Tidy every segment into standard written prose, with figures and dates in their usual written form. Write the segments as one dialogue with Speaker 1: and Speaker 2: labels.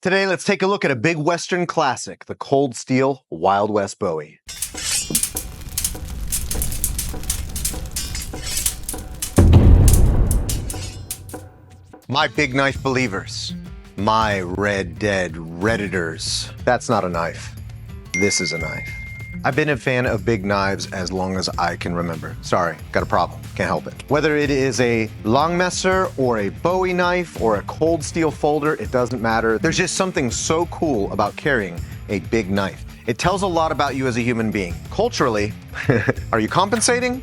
Speaker 1: Today, let's take a look at a big Western classic, the Cold Steel Wild West Bowie. My big knife believers, my Red Dead Redditors. That's not a knife. This is a knife. I've been a fan of big knives as long as I can remember. Sorry, got a problem, can't help it. Whether it is a Longmesser or a Bowie knife or a Cold Steel folder, it doesn't matter. There's just something so cool about carrying a big knife. It tells a lot about you as a human being. Culturally, are you compensating?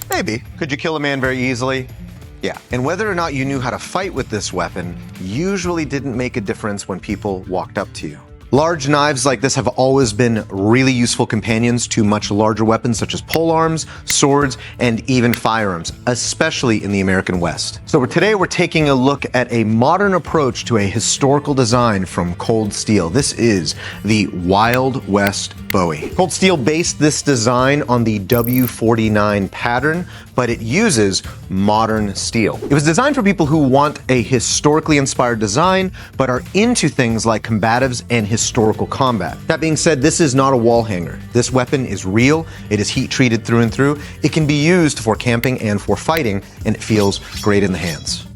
Speaker 1: Maybe. Could you kill a man very easily? Yeah. And whether or not you knew how to fight with this weapon usually didn't make a difference when people walked up to you. Large knives like this have always been really useful companions to much larger weapons such as polearms, swords, and even firearms, especially in the American West. So today we're taking a look at a modern approach to a historical design from Cold Steel. This is the Wild West Bowie. Cold Steel based this design on the W49 pattern, but it uses modern steel. It was designed for people who want a historically inspired design, but are into things like combatives and historical combat. That being said, this is not a wall hanger. This weapon is real, it is heat treated through and through. It can be used for camping and for fighting, and it feels great in the hands.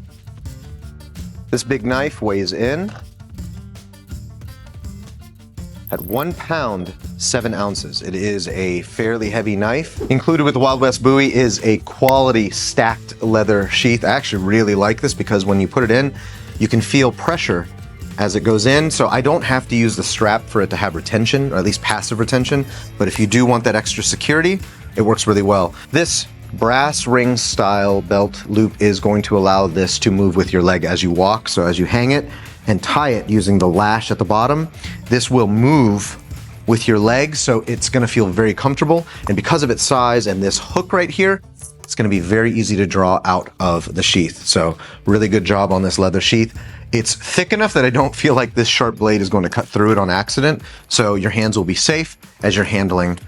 Speaker 1: This big knife weighs in at 1 pound, 7 ounces. It is a fairly heavy knife. Included with the Wild West Bowie is a quality stacked leather sheath. I actually really like this because when you put it in, you can feel pressure as it goes in, so I don't have to use the strap for it to have retention, or at least passive retention, but if you do want that extra security, it works really well. This brass ring style belt loop is going to allow this to move with your leg as you walk, so as you hang it and tie it using the lash at the bottom, this will move with your legs, so it's gonna feel very comfortable, and because of its size and this hook right here, it's gonna be very easy to draw out of the sheath. So really good job on this leather sheath. It's thick enough that I don't feel like this sharp blade is going to cut through it on accident, so your hands will be safe as you're handling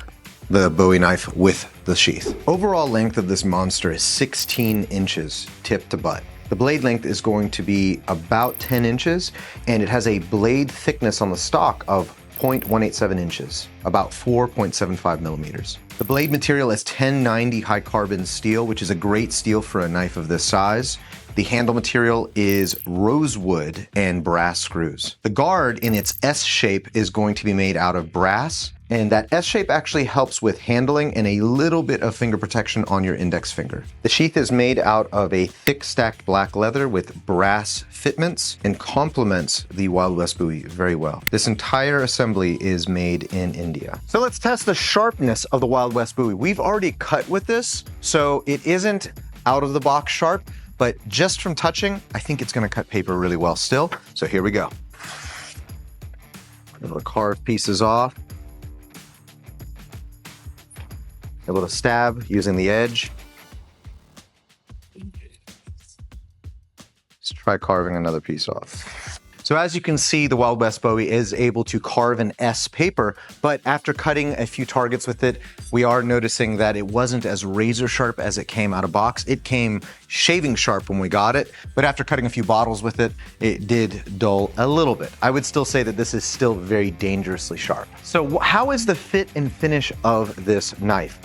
Speaker 1: the Bowie knife with the sheath. Overall length of this monster is 16 inches, tip to butt. The blade length is going to be about 10 inches, and it has a blade thickness on the stock of 0.187 inches, about 4.75 millimeters. The blade material is 1090 high carbon steel, which is a great steel for a knife of this size. The handle material is rosewood and brass screws. The guard in its S shape is going to be made out of brass, and that S shape actually helps with handling and a little bit of finger protection on your index finger. The sheath is made out of a thick stacked black leather with brass fitments and complements the Wild West Bowie very well. This entire assembly is made in India. So let's test the sharpness of the Wild West Bowie. We've already cut with this, so it isn't out of the box sharp, but just from touching, I think it's gonna cut paper really well still. So here we go. Able to carve pieces off. Able to stab using the edge. Let's try carving another piece off. So as you can see, the Wild West Bowie is able to carve an S paper, but after cutting a few targets with it, we are noticing that it wasn't as razor sharp as it came out of box. It came shaving sharp when we got it, but after cutting a few bottles with it, it did dull a little bit. I would still say that this is still very dangerously sharp. So how is the fit and finish of this knife?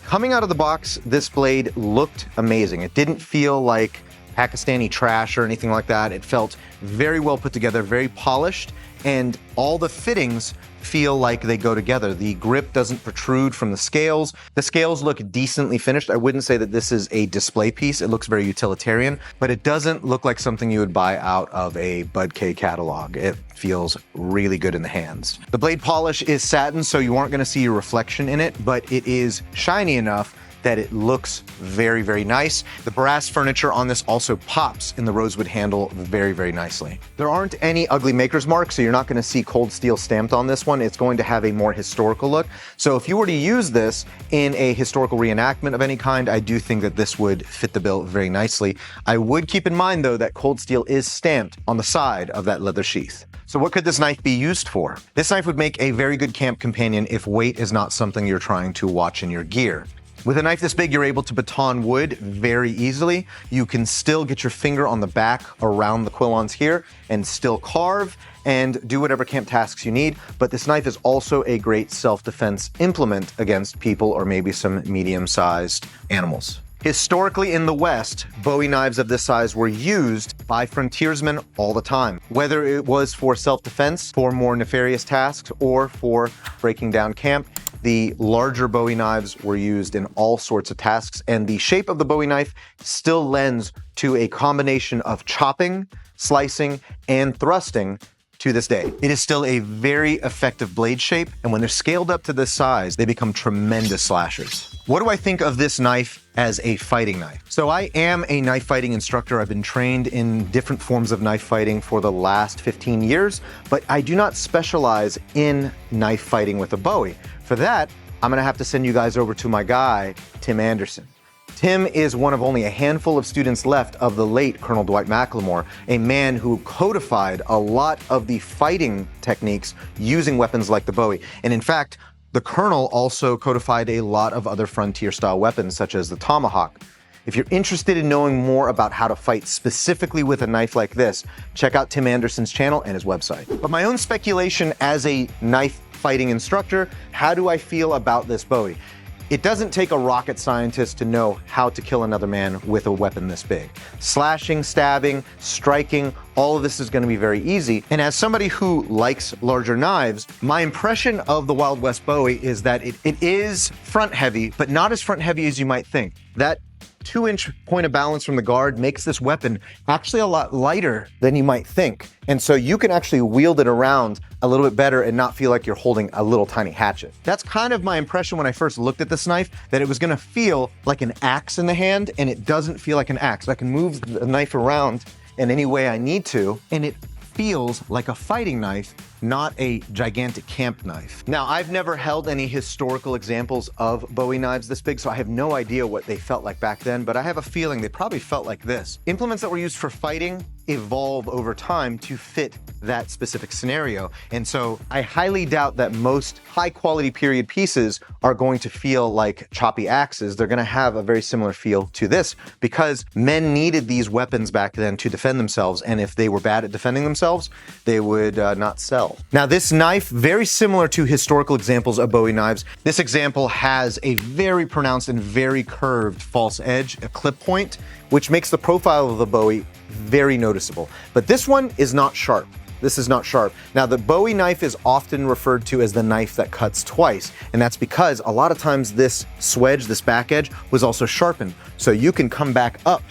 Speaker 1: Coming out of the box, this blade looked amazing. It didn't feel like Pakistani trash or anything like that. It felt very well put together, very polished, and all the fittings feel like they go together. The grip doesn't protrude from the scales. The scales look decently finished. I wouldn't say that this is a display piece. It looks very utilitarian, but it doesn't look like something you would buy out of a Bud K catalog. It feels really good in the hands. The blade polish is satin, so you aren't gonna see a reflection in it, but it is shiny enough that it looks very, very nice. The brass furniture on this also pops in the rosewood handle very, very nicely. There aren't any ugly maker's marks, so you're not gonna see Cold Steel stamped on this one. It's going to have a more historical look. So if you were to use this in a historical reenactment of any kind, I do think that this would fit the bill very nicely. I would keep in mind though that Cold Steel is stamped on the side of that leather sheath. So what could this knife be used for? This knife would make a very good camp companion if weight is not something you're trying to watch in your gear. With a knife this big, you're able to baton wood very easily. You can still get your finger on the back around the quillons here and still carve and do whatever camp tasks you need. But this knife is also a great self-defense implement against people or maybe some medium-sized animals. Historically in the West, Bowie knives of this size were used by frontiersmen all the time, whether it was for self-defense, for more nefarious tasks, or for breaking down camp. The larger Bowie knives were used in all sorts of tasks, and the shape of the Bowie knife still lends to a combination of chopping, slicing, and thrusting to this day. It is still a very effective blade shape, and when they're scaled up to this size, they become tremendous slashers. What do I think of this knife as a fighting knife? So I am a knife fighting instructor. I've been trained in different forms of knife fighting for the last 15 years, but I do not specialize in knife fighting with a Bowie. For that, I'm gonna have to send you guys over to my guy, Tim Anderson. Tim is one of only a handful of students left of the late Colonel Dwight McLemore, a man who codified a lot of the fighting techniques using weapons like the Bowie. And in fact, the Colonel also codified a lot of other frontier-style weapons, such as the tomahawk. If you're interested in knowing more about how to fight specifically with a knife like this, check out Tim Anderson's channel and his website. But my own speculation as a knife fighting instructor, how do I feel about this Bowie? It doesn't take a rocket scientist to know how to kill another man with a weapon this big. Slashing, stabbing, striking, all of this is going to be very easy. And as somebody who likes larger knives, my impression of the Wild West Bowie is that it is front heavy, but not as front heavy as you might think. That 2-inch point of balance from the guard makes this weapon actually a lot lighter than you might think. And so you can actually wield it around a little bit better and not feel like you're holding a little tiny hatchet. That's kind of my impression when I first looked at this knife, that it was gonna feel like an axe in the hand, and it doesn't feel like an axe. I can move the knife around in any way I need to, and it feels like a fighting knife, not a gigantic camp knife. Now, I've never held any historical examples of Bowie knives this big, so I have no idea what they felt like back then, but I have a feeling they probably felt like this. Implements that were used for fighting evolve over time to fit that specific scenario. And so I highly doubt that most high quality period pieces are going to feel like choppy axes. They're gonna have a very similar feel to this because men needed these weapons back then to defend themselves. And if they were bad at defending themselves, they would not sell. Now this knife, very similar to historical examples of Bowie knives, this example has a very pronounced and very curved false edge, a clip point, which makes the profile of the Bowie very noticeable. But this one is not sharp. This is not sharp. Now the Bowie knife is often referred to as the knife that cuts twice, and that's because a lot of times this swedge, this back edge, was also sharpened. So you can come back up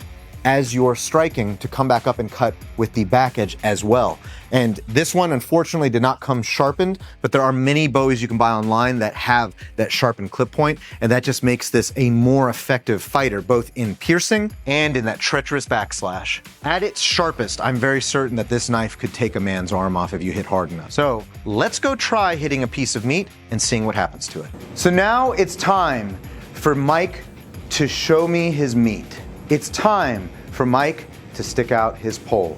Speaker 1: as you're striking to come back up and cut with the back edge as well. And this one unfortunately did not come sharpened, but there are many Bowies you can buy online that have that sharpened clip point, and that just makes this a more effective fighter, both in piercing and in that treacherous backslash. At its sharpest, I'm very certain that this knife could take a man's arm off if you hit hard enough. So let's go try hitting a piece of meat and seeing what happens to it. So now it's time for Mike to show me his meat. It's time for Mike to stick out his pole,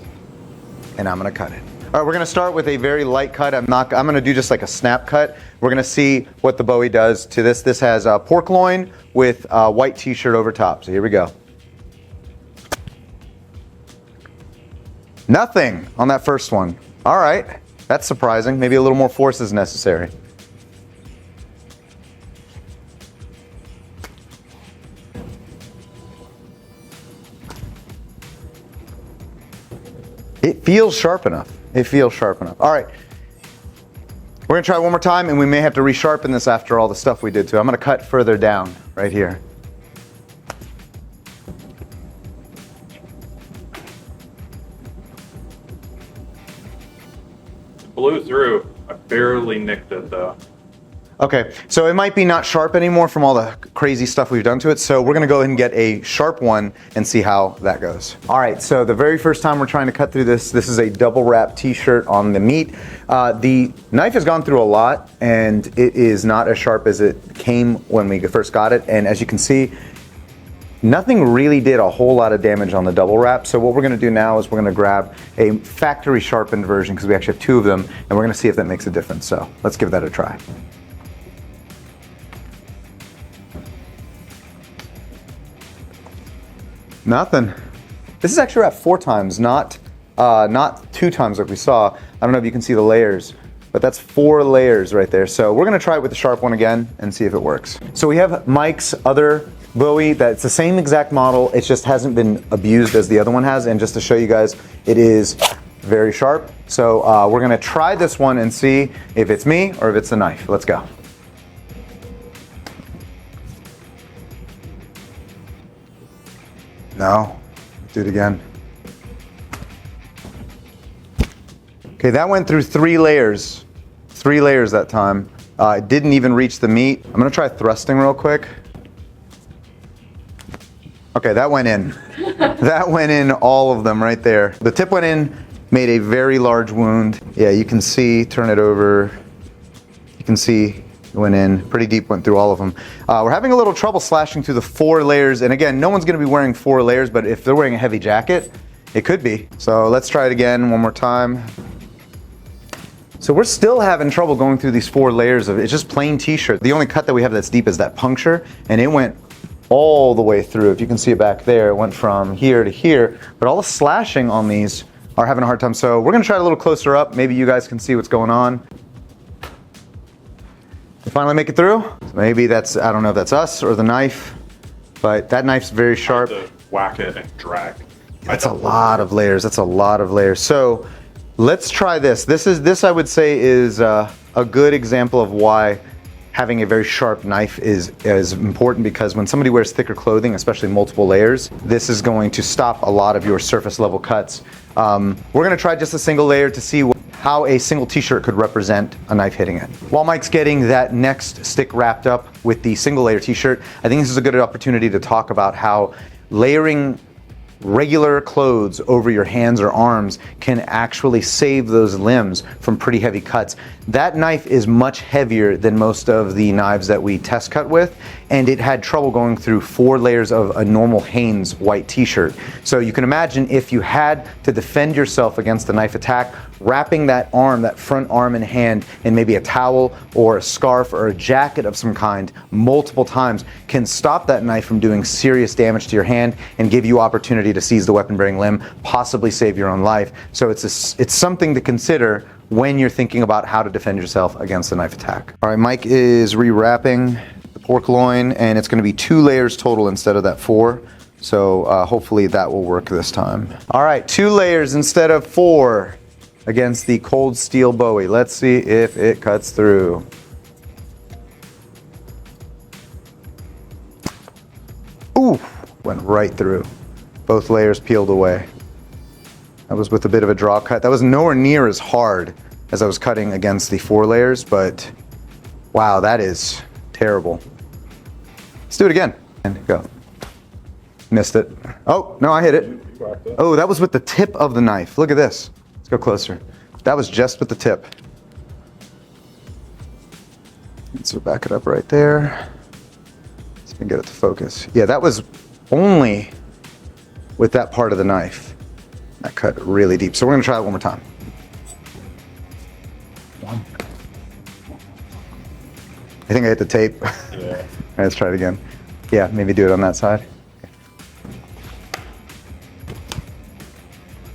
Speaker 1: and I'm gonna cut it. All right, we're gonna start with a very light cut. I'm gonna do just like a snap cut. We're gonna see what the Bowie does to this. This has a pork loin with a white t-shirt over top. So here we go. Nothing on that first one. All right, that's surprising. Maybe a little more force is necessary. It feels sharp enough. It feels sharp enough. All right, we're gonna try one more time, and we may have to resharpen this after all the stuff we did to it. I'm gonna cut further down right here.
Speaker 2: Blew through. I barely nicked it though.
Speaker 1: Okay, so it might be not sharp anymore from all the crazy stuff we've done to it, so we're gonna go ahead and get a sharp one and see how that goes. All right, so the very first time we're trying to cut through this is a double wrap t-shirt on the meat. The knife has gone through a lot, and it is not as sharp as it came when we first got it, and as you can see, nothing really did a whole lot of damage on the double wrap. So what we're gonna do now is we're gonna grab a factory sharpened version, because we actually have two of them, and we're gonna see if that makes a difference. So let's give that a try. Nothing. This is actually wrapped 4 times, not 2 times like we saw. I don't know if you can see the layers, but that's 4 layers right there. So we're gonna try it with the sharp one again and see if it works. So we have Mike's other Bowie that's the same exact model. It just hasn't been abused as the other one has. And just to show you guys, it is very sharp. So we're gonna try this one and see if it's me or if it's the knife. Let's go. No, do it again. Okay, that went through 3 layers. 3 layers that time. It didn't even reach the meat. I'm gonna try thrusting real quick. Okay, that went in. That went in, all of them right there. The tip went in, made a very large wound. Yeah, you can see, turn it over. You can see it went in, pretty deep, went through all of them. We're having a little trouble slashing through the 4 layers. And again, no one's gonna be wearing 4 layers, but if they're wearing a heavy jacket, it could be. So let's try it again one more time. So we're still having trouble going through these 4 layers of, it's just plain t-shirt. The only cut that we have that's deep is that puncture, and it went all the way through. If you can see it back there, it went from here to here, but all the slashing on these are having a hard time. So we're gonna try it a little closer up. Maybe you guys can see what's going on. We finally make it through. So maybe that's, I don't know if that's us or the knife, but that knife's very sharp.
Speaker 2: To whack it and drag.
Speaker 1: That's a lot of layers. That's a lot of layers. So let's try this. This I would say is a good example of why having a very sharp knife is important, because when somebody wears thicker clothing, especially multiple layers, this is going to stop a lot of your surface level cuts. We're gonna try just a single layer to see how a single t-shirt could represent a knife hitting it. While Mike's getting that next stick wrapped up with the single layer t-shirt, I think this is a good opportunity to talk about how layering regular clothes over your hands or arms can actually save those limbs from pretty heavy cuts. That knife is much heavier than most of the knives that we test cut with, and it had trouble going through 4 layers of a normal Hanes white t-shirt. So you can imagine if you had to defend yourself against a knife attack, wrapping that arm, that front arm and hand, in maybe a towel or a scarf or a jacket of some kind multiple times can stop that knife from doing serious damage to your hand and give you opportunity to seize the weapon-bearing limb, possibly save your own life. So it's something to consider when you're thinking about how to defend yourself against a knife attack. All right, Mike is rewrapping the pork loin, and it's gonna be 2 layers total instead of that 4. So hopefully that will work this time. All right, 2 layers instead of 4 against the cold steel Bowie. Let's see if it cuts through. Ooh, went right through. Both layers peeled away. That was with a bit of a draw cut. That was nowhere near as hard as I was cutting against the 4 layers, but wow, that is terrible. Let's do it again. And go. Missed it. Oh, no, I hit it. Oh, that was with the tip of the knife. Look at this. Let's go closer. That was just with the tip. So back it up right there. So we can get it to focus. Yeah, that was only with that part of the knife. That cut really deep. So we're gonna try it one more time. I think I hit the tape. Yeah. All right, let's try it again. Yeah, maybe do it on that side.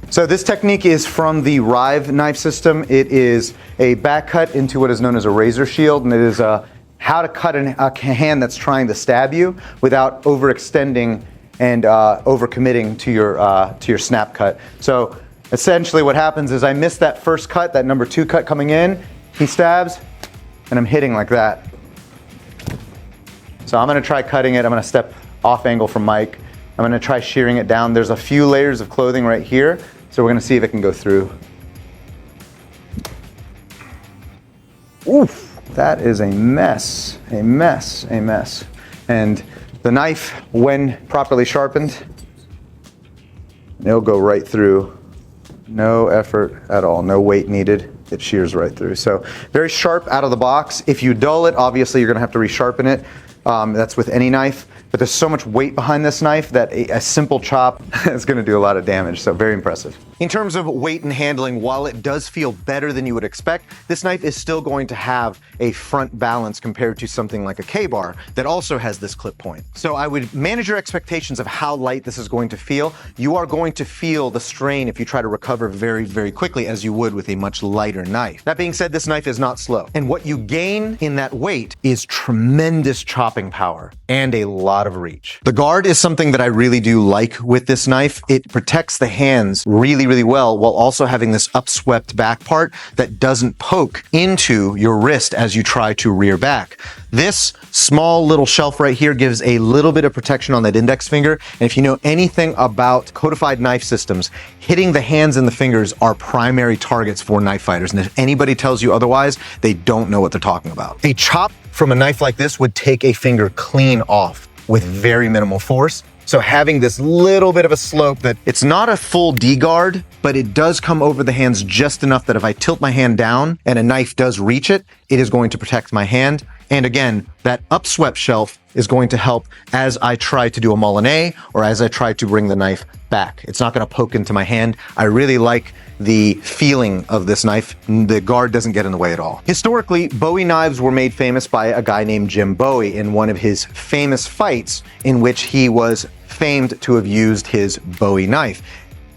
Speaker 1: So this technique is from the Rive knife system. It is a back cut into what is known as a razor shield, and it is how to cut a hand that's trying to stab you without overextending and overcommitting to your snap cut. So essentially what happens is I miss that first cut, that number 2 cut coming in, he stabs, and I'm hitting like that. So I'm gonna try cutting it. I'm gonna step off angle from Mike. I'm gonna try shearing it down. There's a few layers of clothing right here, so we're gonna see if it can go through. Oof, that is a mess, a mess, a mess. And the knife, when properly sharpened, it'll go right through. No effort at all, no weight needed. It shears right through. So very sharp out of the box. If you dull it, obviously you're gonna have to resharpen it. That's with any knife. but there's so much weight behind this knife that a simple chop is going to do a lot of damage, so very impressive. In terms of weight and handling, while it does feel better than you would expect, this knife is still going to have a front balance compared to something like a K-bar that also has this clip point. So I would manage your expectations of how light this is going to feel. You are going to feel the strain if you try to recover very, very quickly as you would with a much lighter knife. That being said, this knife is not slow. And what you gain in that weight is tremendous chopping power and a lot of reach. The guard is something that I really do like with this knife. It protects the hands really, really well while also having this upswept back part that doesn't poke into your wrist as you try to rear back. This small little shelf right here gives a little bit of protection on that index finger. And if you know anything about codified knife systems, hitting the hands and the fingers are primary targets for knife fighters. And if anybody tells you otherwise, they don't know what they're talking about. A chop from a knife like this would take a finger clean off with very minimal force. So having this little bit of a slope that it's not a full D-guard, but it does come over the hands just enough that if I tilt my hand down and a knife does reach it, it is going to protect my hand. And again, that upswept shelf is going to help as I try to do a Molinet or as I try to bring the knife back. It's not going to poke into my hand. I really like the feeling of this knife. The guard doesn't get in the way at all. Historically, Bowie knives were made famous by a guy named Jim Bowie in one of his famous fights in which he was famed to have used his Bowie knife.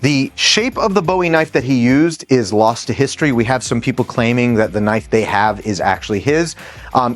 Speaker 1: The shape of the Bowie knife that he used is lost to history. We have some people claiming that the knife they have is actually his.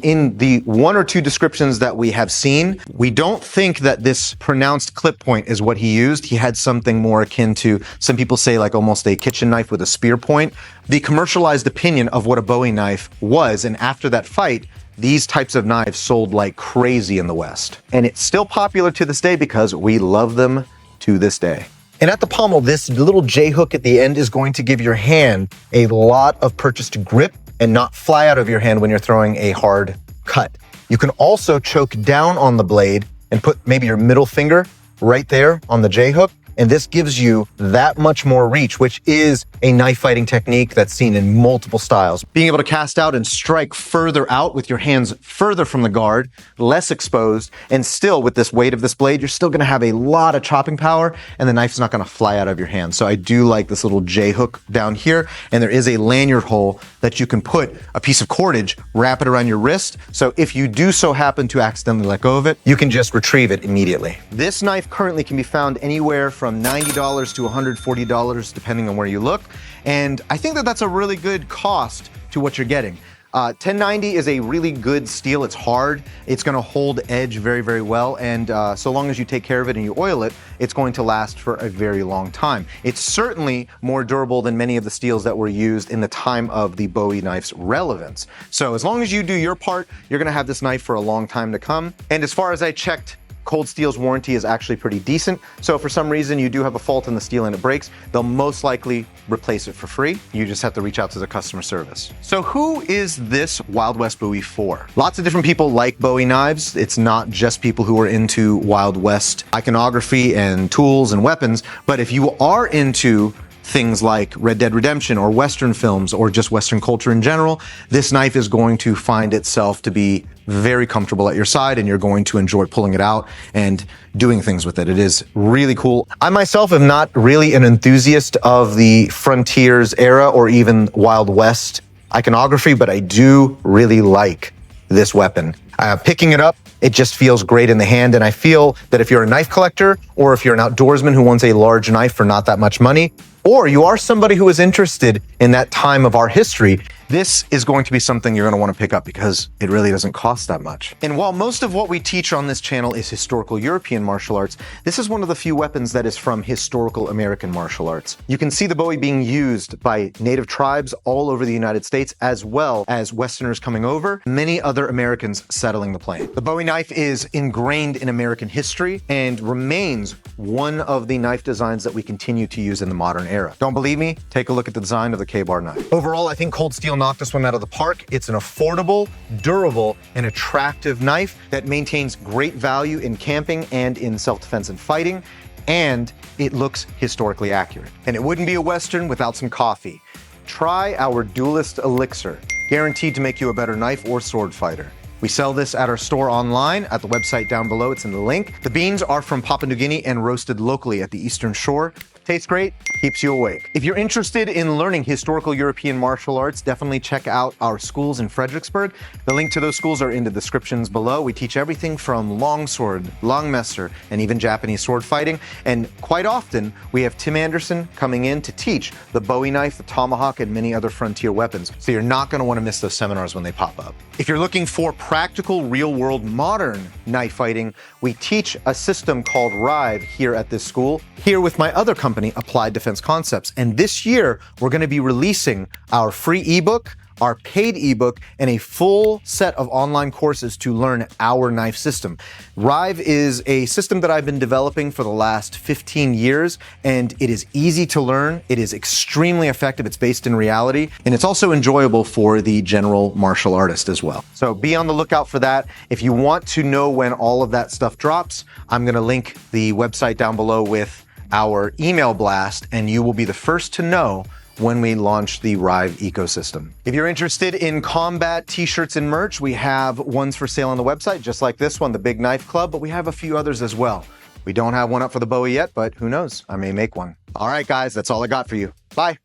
Speaker 1: In the one or two descriptions that we have seen, we don't think that this pronounced clip point is what he used. He had something more akin to, some people say, like almost a kitchen knife with a spear point. The commercialized opinion of what a Bowie knife was, and after that fight, these types of knives sold like crazy in the West. And it's still popular to this day because we love them to this day. And at the pommel, this little J-hook at the end is going to give your hand a lot of purchased grip and not fly out of your hand when you're throwing a hard cut. You can also choke down on the blade and put maybe your middle finger right there on the J-hook. And this gives you that much more reach, which is a knife fighting technique that's seen in multiple styles. Being able to cast out and strike further out with your hands further from the guard, less exposed, and still with this weight of this blade, you're still gonna have a lot of chopping power and the knife's not gonna fly out of your hand. So I do like this little J-hook down here, and there is a lanyard hole that you can put a piece of cordage, wrap it around your wrist. So if you do so happen to accidentally let go of it, you can just retrieve it immediately. This knife currently can be found anywhere from $90 to $140, depending on where you look. And I think that that's a really good cost to what you're getting. 1090 is a really good steel. It's hard. It's going to hold edge very, very well. And so long as you take care of it and you oil it, it's going to last for a very long time. It's certainly more durable than many of the steels that were used in the time of the Bowie knife's relevance. So as long as you do your part, you're going to have this knife for a long time to come. And as far as I checked, Cold Steel's warranty is actually pretty decent. So if for some reason you do have a fault in the steel and it breaks, they'll most likely replace it for free. You just have to reach out to the customer service. So who is this Wild West Bowie for? Lots of different people like Bowie knives. It's not just people who are into Wild West iconography and tools and weapons, but if you are into things like Red Dead Redemption or Western films or just Western culture in general, this knife is going to find itself to be very comfortable at your side and you're going to enjoy pulling it out and doing things with it. It is really cool. I myself am not really an enthusiast of the Frontiers era or even Wild West iconography, but I do really like this weapon. Picking it up, it just feels great in the hand, and I feel that if you're a knife collector or if you're an outdoorsman who wants a large knife for not that much money, or you are somebody who is interested in that time of our history, this is going to be something you're going to want to pick up because it really doesn't cost that much. And while most of what we teach on this channel is historical European martial arts, this is one of the few weapons that is from historical American martial arts. You can see the Bowie being used by native tribes all over the United States, as well as Westerners coming over, many other Americans settling the plain. The Bowie knife is ingrained in American history and remains one of the knife designs that we continue to use in the modern era. Don't believe me? Take a look at the design of the K-bar knife. Overall, I think Cold Steel knocked this one out of the park. It's an affordable, durable, and attractive knife that maintains great value in camping and in self-defense and fighting, and it looks historically accurate. And it wouldn't be a Western without some coffee. Try our Duelist Elixir, guaranteed to make you a better knife or sword fighter. We sell this at our store online at the website down below. It's in the link. The beans are from Papua New Guinea and roasted locally at the Eastern Shore. Tastes great, keeps you awake. If you're interested in learning historical European martial arts, definitely check out our schools in Fredericksburg. The link to those schools are in the descriptions below. We teach everything from longsword, langmester, and even Japanese sword fighting. And quite often, we have Tim Anderson coming in to teach the Bowie knife, the tomahawk, and many other frontier weapons. So you're not gonna wanna miss those seminars when they pop up. If you're looking for practical, real-world, modern knife fighting, we teach a system called Rive here at this school, here with my other company, Applied Defense Concepts. And this year, we're gonna be releasing our free ebook, our paid ebook, and a full set of online courses to learn our knife system. Rive is a system that I've been developing for the last 15 years, and it is easy to learn. It is extremely effective. It's based in reality, and it's also enjoyable for the general martial artist as well. So be on the lookout for that. If you want to know when all of that stuff drops, I'm gonna link the website down below with our email blast, and you will be the first to know when we launch the Rive ecosystem. If you're interested in combat t-shirts and merch, we have ones for sale on the website, just like this one, the Big Knife Club, but we have a few others as well. We don't have one up for the Bowie yet, but who knows? I may make one. All right, guys, that's all I got for you. Bye.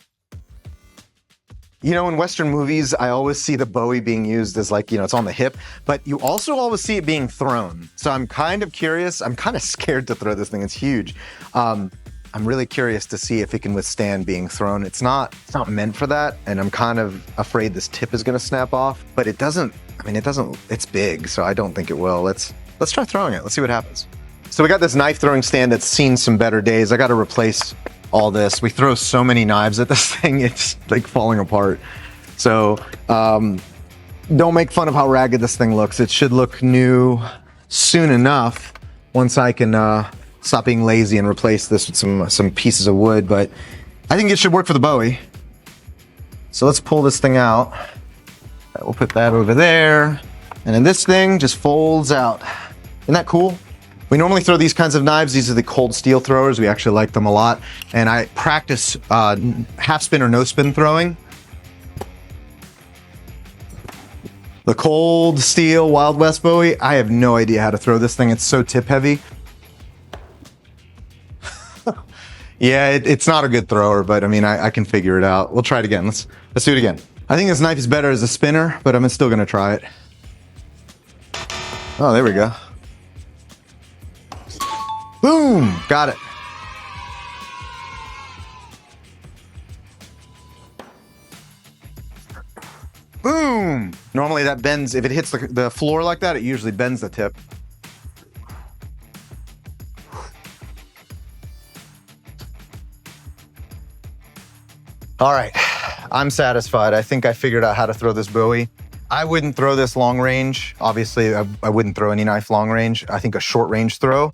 Speaker 1: You know, in Western movies, I always see the Bowie being used as like, it's on the hip, but you also always see it being thrown. So I'm kind of curious. I'm kind of scared to throw this thing. It's huge. I'm really curious to see if it can withstand being thrown. It's not meant for that, and I'm kind of afraid this tip is gonna snap off, but it doesn't, it's big, so I don't think it will. Let's try throwing it. Let's see what happens. So we got this knife throwing stand that's seen some better days. I gotta replace all this. We throw so many knives at this thing, it's like falling apart. So don't make fun of how ragged this thing looks. It should look new soon enough once I can stop being lazy and replace this with some pieces of wood, but I think it should work for the Bowie. So let's pull this thing out. We'll put that over there. And then this thing just folds out. Isn't that cool? We normally throw these kinds of knives. These are the cold steel throwers. We actually like them a lot. And I practice half spin or no spin throwing. The cold steel Wild West Bowie, I have no idea how to throw this thing. It's so tip heavy. Yeah, it's not a good thrower, but I can figure it out. We'll try it again. Let's do it again. I think this knife is better as a spinner, but I'm still gonna try it. Oh, there we go. Boom, got it. Boom. Normally that bends, if it hits the floor like that, it usually bends the tip. All right, I'm satisfied. I think I figured out how to throw this Bowie. I wouldn't throw this long range. Obviously, I wouldn't throw any knife long range. I think a short range throw,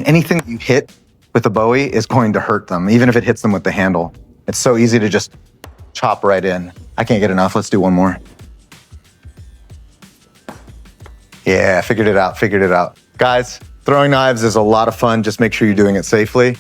Speaker 1: anything you hit with a Bowie is going to hurt them, even if it hits them with the handle. It's so easy to just chop right in. I can't get enough. Let's do one more. Yeah, figured it out. Guys, throwing knives is a lot of fun. Just make sure you're doing it safely.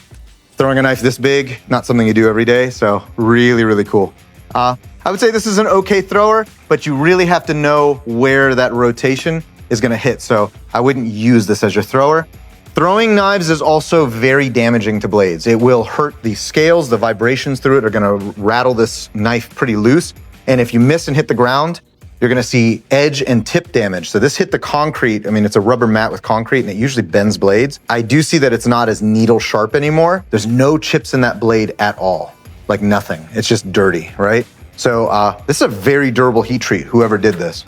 Speaker 1: Throwing a knife this big, not something you do every day, so really, really cool. I would say this is an okay thrower, but you really have to know where that rotation is gonna hit, so I wouldn't use this as your thrower. Throwing knives is also very damaging to blades. It will hurt the scales, the vibrations through it are gonna rattle this knife pretty loose, and if you miss and hit the ground, you're gonna see edge and tip damage. So this hit the concrete. It's a rubber mat with concrete and it usually bends blades. I do see that it's not as needle sharp anymore. There's no chips in that blade at all, like nothing. It's just dirty, right? So this is a very durable heat treat, whoever did this.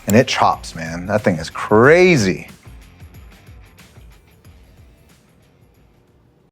Speaker 1: And it chops, man. That thing is crazy.